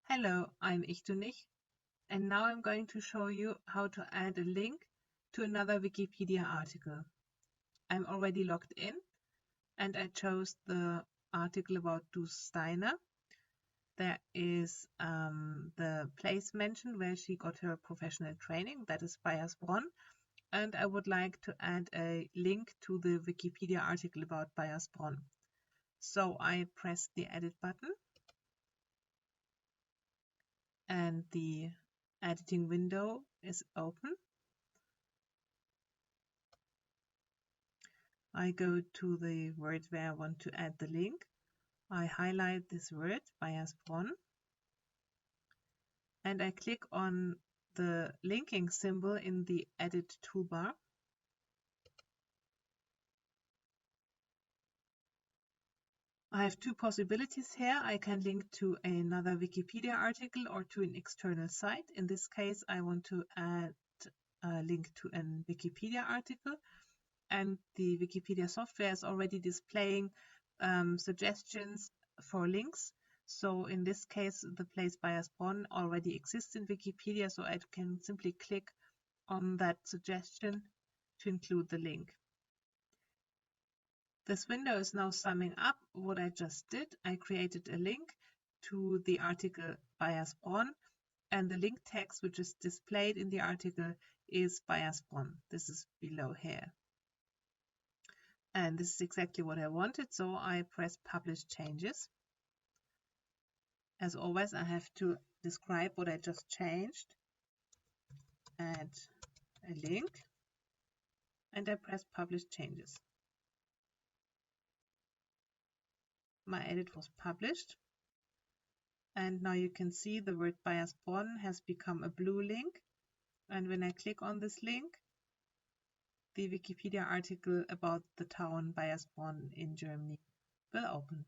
Hello, I'm Ich, and now I'm going to show you how to add a link to another Wikipedia article. I'm already logged in, and I chose the article about Dus Steiner. There is the place mentioned where she got her professional training, that is Bayersbronn, and I would like to add a link to the Wikipedia article about Bayersbronn. So I press the edit button, and the editing window is open. I go to the word where I want to add the link. I highlight this word, Bayersbronn, and I click on the linking symbol in the edit toolbar. I have two possibilities here. I can link to another Wikipedia article or to an external site. In this case, I want to add a link to a Wikipedia article, and the Wikipedia software is already displaying suggestions for links. So in this case, the place Bayersbronn already exists in Wikipedia, so I can simply click on that suggestion to include the link. This window is now summing up what I just did. I created a link to the article Bayersbronn, and the link text which is displayed in the article is Bayersbronn. This is below here. And this is exactly what I wanted, so I press Publish Changes. As always, I have to describe what I just changed. Add a link, and I press Publish Changes. My edit was published, and now you can see the word Bayersbronn has become a blue link, and when I click on this link, the Wikipedia article about the town Bayersbronn in Germany will open.